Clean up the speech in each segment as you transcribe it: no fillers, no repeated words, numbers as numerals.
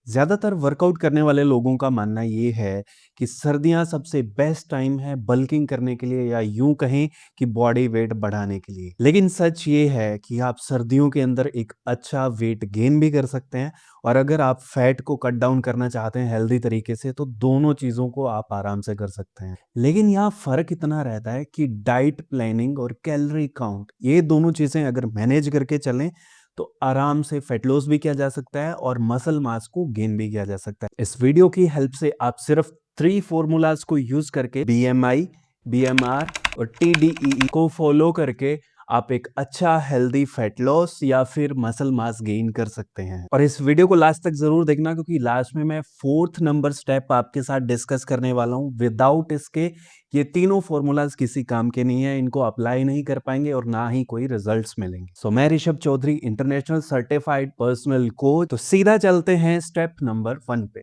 ज़्यादातर वर्कआउट करने वाले लोगों का मानना ये है कि सर्दियाँ सबसे बेस्ट टाइम है बल्किंग करने के लिए या यूँ कहें कि बॉडी वेट बढ़ाने के लिए। लेकिन सच ये है कि आप सर्दियों के अंदर एक अच्छा वेट गेन भी कर सकते हैं और अगर आप फैट को कट डाउन करना चाहते हैं हेल्दी तरीके से तो दोनों चीज़ों को आप आराम से कर सकते हैं। लेकिन यहाँ फ़र्क इतना रहता है कि डाइट प्लानिंग और कैलोरी काउंट ये दोनों चीज़ें अगर मैनेज करके चलें तो आराम से फैट लॉस भी किया जा सकता है और मसल मास को गेन भी किया जा सकता है। इस वीडियो की हेल्प से आप सिर्फ 3 फॉर्मूलाज को यूज करके बीएमआई, बीएमआर और टीडीईई को फॉलो करके आप एक अच्छा हेल्दी फैट लॉस या फिर मसल मास गेन कर सकते हैं। और इस वीडियो को लास्ट तक जरूर देखना क्योंकि लास्ट में मैं 4th नंबर स्टेप आपके साथ डिस्कस करने वाला हूं। विदाउट इसके ये तीनों फॉर्मूलाज किसी काम के नहीं है, इनको अप्लाई नहीं कर पाएंगे और ना ही कोई रिजल्ट्स मिलेंगे। सो मैं Rishabh Chaudhary, international certified personal coach. तो सीधा चलते हैं स्टेप नंबर 1 पे।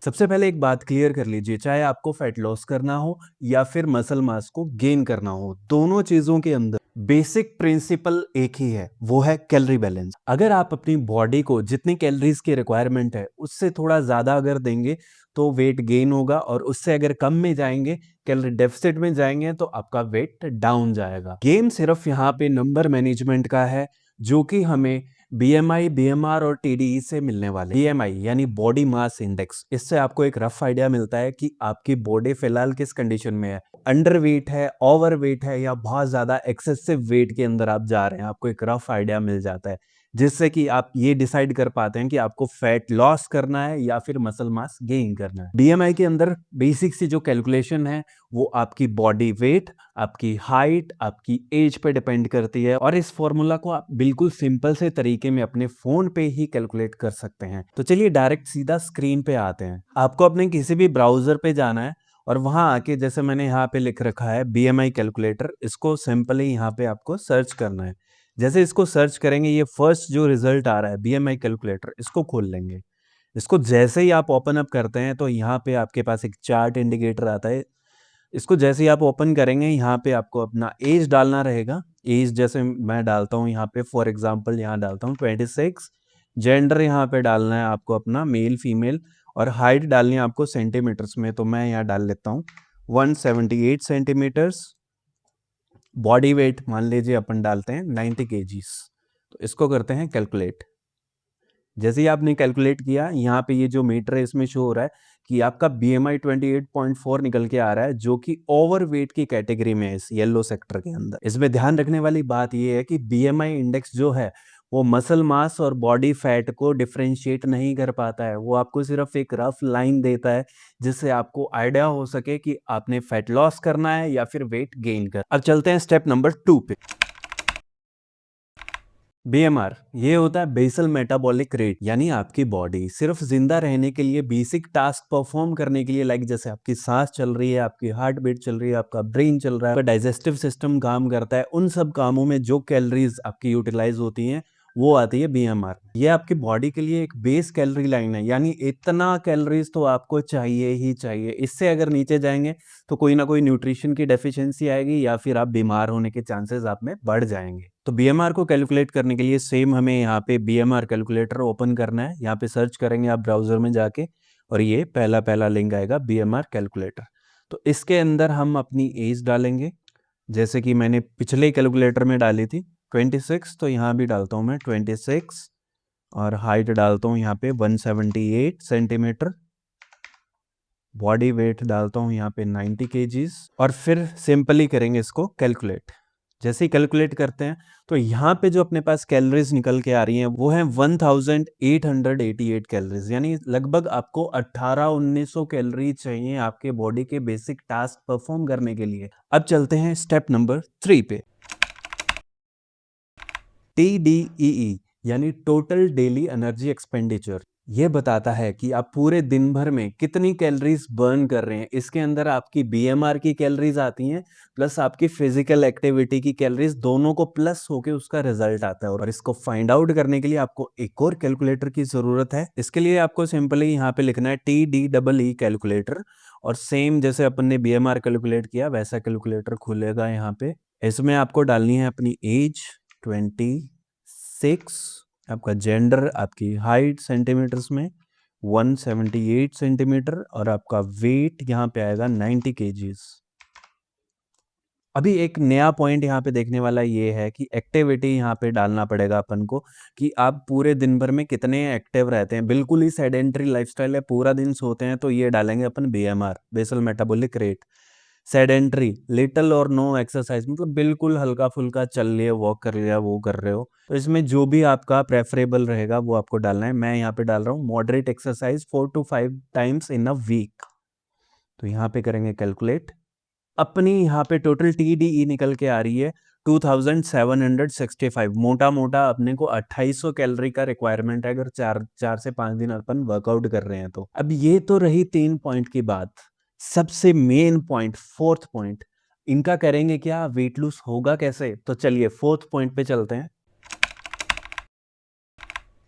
सबसे पहले एक बात क्लियर कर लीजिए, चाहे आपको फैट लॉस करना हो या फिर मसल मास को गेन करना हो, दोनों चीजों के अंदर बेसिक प्रिंसिपल एक ही है, वो है कैलोरी बैलेंस। अगर आप अपनी बॉडी को जितनी कैलोरीज की रिक्वायरमेंट है उससे थोड़ा ज्यादा अगर देंगे तो वेट गेन होगा और उससे अगर कम में जाएंगे, कैलोरी डेफिसिट में जाएंगे तो आपका वेट डाउन जाएगा। गेम सिर्फ यहाँ पे नंबर मैनेजमेंट का है जो कि हमें बीएमआई, बीएमआर और टीडीई से मिलने वाले। बीएमआई यानी बॉडी मास इंडेक्स, इससे आपको एक रफ आइडिया मिलता है कि आपकी बॉडी फिलहाल किस कंडीशन में है, अंडर वेट है, ओवर वेट है या बहुत ज्यादा एक्सेसिव वेट के अंदर आप जा रहे हैं। आपको एक रफ आइडिया मिल जाता है जिससे कि आप ये डिसाइड कर पाते हैं कि आपको फैट लॉस करना है या फिर मसल मास गेन करना है। बीएमआई के अंदर बेसिक सी जो कैलकुलेशन है वो आपकी बॉडी वेट, आपकी हाइट, आपकी एज पे डिपेंड करती है और इस फॉर्मूला को आप बिल्कुल सिंपल से तरीके में अपने फोन पे ही कैलकुलेट कर सकते हैं। तो चलिए डायरेक्ट सीधा स्क्रीन पे आते हैं। आपको अपने किसी भी ब्राउजर पे जाना है और वहां आके जैसे मैंने यहाँ पे लिख रखा है बीएमआई कैलकुलेटर, इसको सिंपली यहाँ पे आपको सर्च करना है। जैसे इसको सर्च करेंगे ये फर्स्ट जो रिजल्ट आ रहा है बीएमआई कैलकुलेटर, इसको खोल लेंगे। इसको जैसे ही आप ओपन अप करते हैं तो यहाँ पे आपके पास एक चार्ट इंडिकेटर आता है। इसको जैसे ही आप ओपन करेंगे यहाँ पे आपको अपना एज डालना रहेगा। एज जैसे मैं डालता हूँ यहाँ पे, फॉर एग्जांपल यहाँ डालता हूँ 26। जेंडर यहाँ पे डालना है आपको अपना मेल फीमेल और हाइट डालनी है आपको सेंटीमीटर्स में, तो मैं यहाँ डाल लेता हूँ 178 सेंटीमीटर्स। बॉडी वेट मान लीजिए अपन डालते हैं 90 केजीज। तो इसको करते हैं कैलकुलेट। जैसे ही आपने कैलकुलेट किया यहाँ पे ये जो मीटर है इसमें शो हो रहा है कि आपका BMI 28.4 निकल के आ रहा है जो कि ओवरवेट की कैटेगरी में है इस येलो सेक्टर के अंदर। इसमें ध्यान रखने वाली बात ये है कि BMI इंडेक्स जो है वो मसल मास और बॉडी फैट को डिफरेंशिएट नहीं कर पाता है, वो आपको सिर्फ एक रफ लाइन देता है जिससे आपको आइडिया हो सके कि आपने फैट लॉस करना है या फिर वेट गेन कर। अब चलते हैं स्टेप नंबर 2 पे। बीएमआर ये होता है बेसल मेटाबॉलिक रेट, यानी आपकी बॉडी सिर्फ जिंदा रहने के लिए, बेसिक टास्क परफॉर्म करने के लिए, लाइक जैसे आपकी सांस चल रही है, आपकी हार्ट बीट चल रही है, आपका ब्रेन चल रहा है, आपका डाइजेस्टिव सिस्टम काम करता है, उन सब कामों में जो कैलोरीज आपकी यूटिलाइज होती हैं वो आती है बीएमआर। ये आपकी बॉडी के लिए एक बेस कैलोरी लाइन है, यानी इतना कैलोरीज तो आपको चाहिए ही चाहिए। इससे अगर नीचे जाएंगे तो कोई ना कोई न्यूट्रिशन की डेफिशिएंसी आएगी या फिर आप बीमार होने के चांसेस आप में बढ़ जाएंगे। तो बीएमआर को कैलकुलेट करने के लिए सेम हमें यहाँ पे बीएमआर कैलकुलेटर ओपन करना है। यहाँ पे सर्च करेंगे आप ब्राउजर में जाके और ये पहला पहला लिंक आएगा बीएमआर कैलकुलेटर। तो इसके अंदर हम अपनी एज डालेंगे जैसे कि मैंने पिछले कैलकुलेटर में डाली थी 26, तो यहाँ भी डालता हूँ मैं 26 और हाइट डालता हूँ यहाँ पे 178 सेंटीमीटर। बॉडी वेट डालता हूँ यहाँ पे 90 केजीज और फिर सिंपली करेंगे इसको कैलकुलेट। जैसे ही कैलकुलेट करते हैं तो यहाँ पे जो अपने पास कैलोरीज निकल के आ रही हैं वो है 1888 कैलोरीज, यानी लगभग आपको 1800-1900 कैलोरी चाहिए आपके बॉडी के बेसिक टास्क परफॉर्म करने के लिए। अब चलते हैं स्टेप नंबर 3 पे। TDEE यानी टोटल डेली एनर्जी एक्सपेंडिचर, ये बताता है कि आप पूरे दिन भर में कितनी कैलोरीज बर्न कर रहे हैं। इसके अंदर आपकी बीएमआर की कैलोरीज आती हैं प्लस आपकी फिजिकल एक्टिविटी की कैलोरीज, दोनों को प्लस होके उसका रिजल्ट आता है। और इसको फाइंड आउट करने के लिए आपको एक और कैलकुलेटर की जरूरत है। इसके लिए आपको सिंपली यहाँ पे लिखना है TDEE कैलकुलेटर और सेम जैसे अपन ने बीएमआर कैलकुलेट किया वैसा कैलकुलेटर खुलेगा यहाँ पे। इसमें आपको डालनी है अपनी एज 26 आपका जेंडर, आपकी हाइट सेंटीमीटर्स में 178 सेंटीमीटर और आपका वेट यहाँ पे आएगा 90 केजीज। अभी एक नया पॉइंट यहाँ पे देखने वाला ये है कि एक्टिविटी यहाँ पे डालना पड़ेगा अपन को कि आप पूरे दिन भर में कितने एक्टिव रहते हैं। बिल्कुल ही सेडेंटरी लाइफस्टाइल है, पूरा दिन सोते हैं, तो ये डालेंगे अपन BMR, basal metabolic rate. Sedentary, little और नो एक्सरसाइज, मतलब बिल्कुल हल्का फुल्का चल लिया, वॉक कर लिया, वो कर रहे हो। तो इसमें जो भी आपका प्रेफरेबल रहेगा वो आपको डालना है। मैं यहाँ पे डाल रहा हूँ moderate exercise 4 to 5 times in a week. तो यहाँ पे करेंगे कैलकुलेट। अपनी यहाँ पे टोटल TDE निकल के आ रही है 2765। मोटा मोटा अपने को 2800 कैलोरी का रिक्वायरमेंट है अगर 4 से 5 दिन अपन वर्कआउट कर रहे हैं तो। अब ये तो रही 3 पॉइंट की बात। सबसे मेन पॉइंट, फोर्थ पॉइंट, इनका करेंगे क्या, वेट लूज होगा कैसे? तो चलिए फोर्थ पॉइंट पे चलते हैं।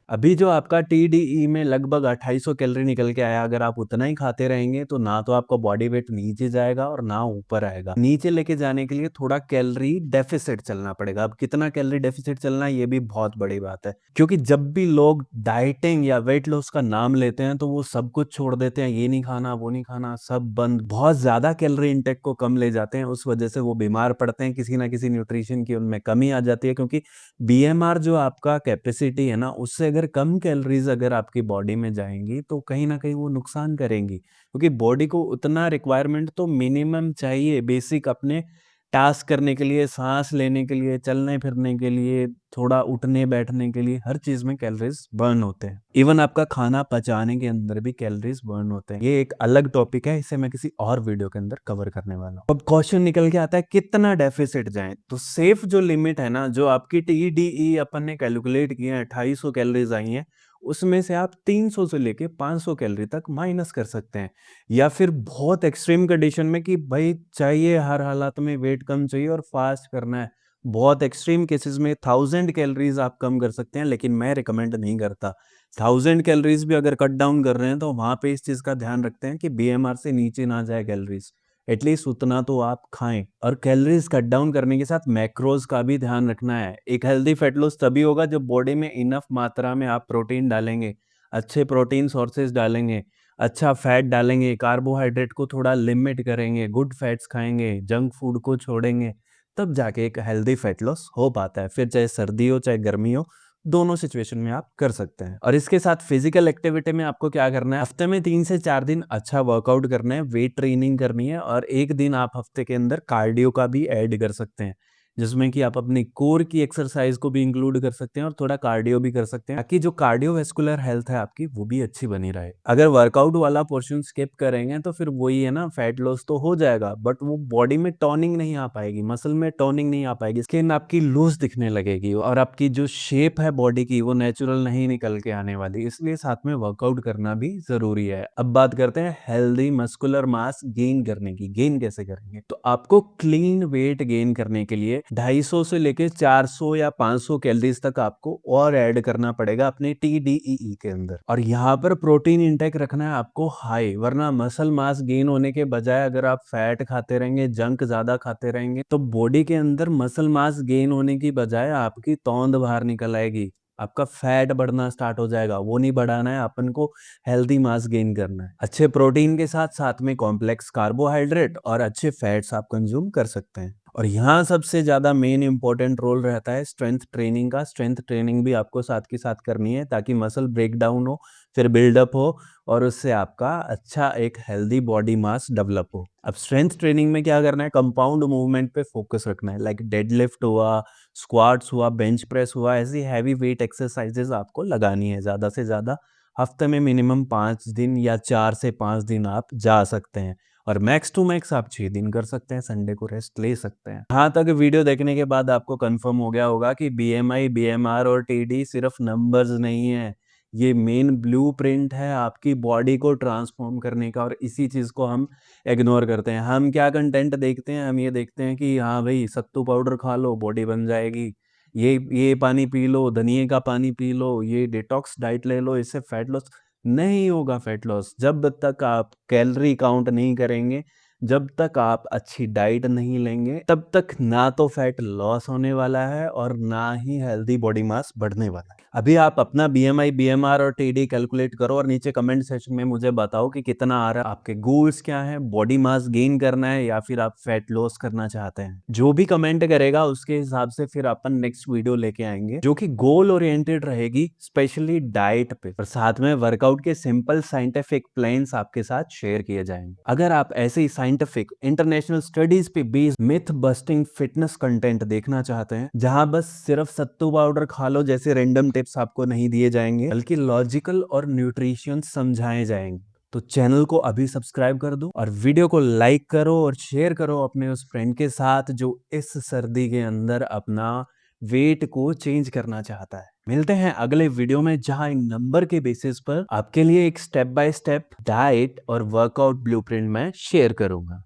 अभी जो आपका TDE में लगभग 2800 कैलोरी निकल के आया, अगर आप उतना ही खाते रहेंगे तो ना तो आपका बॉडी वेट नीचे जाएगा और ना ऊपर आएगा। नीचे लेके जाने के लिए थोड़ा कैलोरी डेफिसिट चलना पड़ेगा। अब कितना कैलोरी डेफिसिट चलना है ये भी बहुत बड़ी बात है, क्योंकि जब भी लोग डाइटिंग या वेट लॉस का नाम लेते हैं तो वो सब कुछ छोड़ देते हैं, ये नहीं खाना, वो नहीं खाना, सब बंद, बहुत ज्यादा कैलोरी इंटेक को कम ले जाते हैं। उस वजह से वो बीमार पड़ते हैं, किसी ना किसी न्यूट्रिशन की उनमें कमी आ जाती है। क्योंकि BMR जो आपका कैपेसिटी है ना, उससे अगर कम कैलोरीज अगर आपकी बॉडी में जाएंगी तो कहीं ना कहीं वो नुकसान करेंगी, क्योंकि बॉडी को उतना रिक्वायरमेंट तो मिनिमम चाहिए बेसिक अपने टास्क करने के लिए, सांस लेने के लिए, चलने फिरने के लिए, थोड़ा उठने बैठने के लिए, हर चीज में कैलोरीज बर्न होते हैं। इवन आपका खाना पचाने के अंदर भी कैलोरीज बर्न होते हैं। ये एक अलग टॉपिक है, इसे मैं किसी और वीडियो के अंदर कवर करने वाला हूँ। अब क्वेश्चन निकल के आता है कितना डेफिसिट जाए। तो सेफ जो लिमिट है ना, जो आपकी TDE अपन ने कैलकुलेट किया है, 2800 कैलोरीज आई है, उसमें से आप 300 से लेके 500 कैलोरी तक माइनस कर सकते हैं। या फिर बहुत एक्सट्रीम कंडीशन में कि भाई चाहिए, हर हालात में वेट कम चाहिए और फास्ट करना है, बहुत एक्सट्रीम केसेस में 1000 कैलोरीज आप कम कर सकते हैं, लेकिन मैं रिकमेंड नहीं करता। 1000 कैलोरीज भी अगर कट डाउन कर रहे हैं तो वहां पे इस चीज का ध्यान रखते हैं कि BMR से नीचे ना जाए कैलोरीज, एटलीस्ट उतना तो आप खाएं। और कैलोरीज कट डाउन करने के साथ मैक्रोज का भी ध्यान रखना है। एक हेल्दी फैट लॉस तभी होगा जब बॉडी में इनफ मात्रा में आप प्रोटीन डालेंगे, अच्छे प्रोटीन सोर्सेज डालेंगे, अच्छा फैट डालेंगे, कार्बोहाइड्रेट को थोड़ा लिमिट करेंगे, गुड फैट्स खाएंगे, जंक फूड को छोड़ेंगे, तब जाके एक हेल्दी फैट लॉस हो पाता है। फिर चाहे सर्दी हो चाहे गर्मी हो, दोनों सिचुएशन में आप कर सकते हैं। और इसके साथ फिजिकल एक्टिविटी में आपको क्या करना है, हफ्ते में 3 से 4 दिन अच्छा वर्कआउट करना है, वेट ट्रेनिंग करनी है, और एक दिन आप हफ्ते के अंदर कार्डियो का भी ऐड कर सकते हैं, जिसमें कि आप अपनी कोर की एक्सरसाइज को भी इंक्लूड कर सकते हैं और थोड़ा कार्डियो भी कर सकते हैं, ताकि जो कार्डियोवैस्कुलर हेल्थ है आपकी वो भी अच्छी बनी रहे। अगर वर्कआउट वाला पोर्शन स्किप करेंगे तो फिर वही है ना, फैट लॉस तो हो जाएगा बट वो बॉडी में टोनिंग नहीं आ पाएगी, मसल में टोनिंग नहीं आ पाएगी, स्किन आपकी लूज दिखने लगेगी और आपकी जो शेप है बॉडी की वो नेचुरल नहीं निकल के आने वाली। इसलिए साथ में वर्कआउट करना भी जरूरी है। अब बात करते हैं हेल्दी मस्कुलर मास गेन करने की। गेन कैसे करेंगे? तो आपको क्लीन वेट गेन करने के लिए 250 से लेके 400 या 500 कैलोरीज तक आपको और ऐड करना पड़ेगा अपने TDEE के अंदर। और यहाँ पर प्रोटीन इंटेक रखना है आपको हाई, वरना मसल मास गेन होने के बजाय अगर आप फैट खाते रहेंगे, जंक ज्यादा खाते रहेंगे, तो बॉडी के अंदर मसल मास गेन होने की बजाय आपकी तौंद बाहर निकल आएगी, आपका फैट बढ़ना स्टार्ट हो जाएगा। वो नहीं बढ़ाना है अपन को, हेल्दी मास गेन करना है। अच्छे प्रोटीन के साथ साथ में कॉम्प्लेक्स कार्बोहाइड्रेट और अच्छे फैट्स आप कंज्यूम कर सकते हैं। और यहाँ सबसे ज्यादा मेन इंपॉर्टेंट रोल रहता है स्ट्रेंथ ट्रेनिंग का। स्ट्रेंथ ट्रेनिंग भी आपको साथ के साथ करनी है, ताकि मसल ब्रेक डाउन हो, फिर बिल्डअप हो, और उससे आपका अच्छा एक हेल्दी बॉडी मास डेवलप हो। अब स्ट्रेंथ ट्रेनिंग में क्या करना है, कंपाउंड मूवमेंट पे फोकस रखना है, लाइक डेडलिफ्ट हुआ, स्क्वाट्स हुआ, बेंच प्रेस हुआ, ऐसी हैवी वेट एक्सरसाइजेस आपको लगानी है ज्यादा से ज्यादा। हफ्ते में मिनिमम 5 दिन या 4 से 5 दिन आप जा सकते हैं, और मैक्स टू मैक्स आप 6 दिन कर सकते हैं, संडे को रेस्ट ले सकते हैं। यहाँ तक वीडियो देखने के बाद आपको कंफर्म हो गया होगा कि BMI, BMR और TD सिर्फ नंबर्स नहीं है, ये मेन ब्लूप्रिंट है आपकी बॉडी को ट्रांसफॉर्म करने का। और इसी चीज को हम इग्नोर करते हैं। हम क्या कंटेंट देखते हैं, हम ये देखते हैं कि हाँ भाई सत्तू पाउडर खा लो बॉडी बन जाएगी, ये पानी पी लो, धनिए का पानी पी लो, ये डिटॉक्स डाइट ले लो, इससे फैट लॉस नहीं होगा। फैट लॉस जब तक आप कैलोरी काउंट नहीं करेंगे, जब तक आप अच्छी डाइट नहीं लेंगे तब तक ना तो फैट लॉस होने वाला है और ना ही हेल्दी बॉडी मास बढ़ने वाला है। अभी आप अपना बीएमआई, बीएमआर और टीडी कैलकुलेट करो और नीचे कमेंट सेक्शन में मुझे बताओ कि कितना आ रहा है, आपके गोल्स क्या हैं, बॉडी मास गेन करना है या फिर आप फैट लॉस करना चाहते हैं। जो भी कमेंट करेगा उसके हिसाब से फिर अपन नेक्स्ट वीडियो लेके आएंगे जो कि गोल ओरिएंटेड रहेगी, स्पेशली डाइट पे, और साथ में वर्कआउट के सिंपल साइंटिफिक प्लान्स आपके साथ शेयर किए जाएंगे। अगर आप ऐसे ही साइंटिफिक इंटरनेशनल स्टडीज पे based myth busting fitness content देखना चाहते हैं जहां बस सिर्फ सत्तू पाउडर खा लो जैसे रैंडम टिप्स आपको नहीं दिए जाएंगे बल्कि लॉजिकल और न्यूट्रिशन समझाए जाएंगे, तो चैनल को अभी सब्सक्राइब कर दो और वीडियो को लाइक करो और शेयर करो अपने उस फ्रेंड के साथ जो इस सर्दी के अंदर अपना वेट को चेंज करना चाहता है। मिलते हैं अगले वीडियो में जहां इन नंबर के बेसिस पर आपके लिए एक स्टेप बाय स्टेप डाइट और वर्कआउट ब्लूप्रिंट मैं शेयर करूंगा।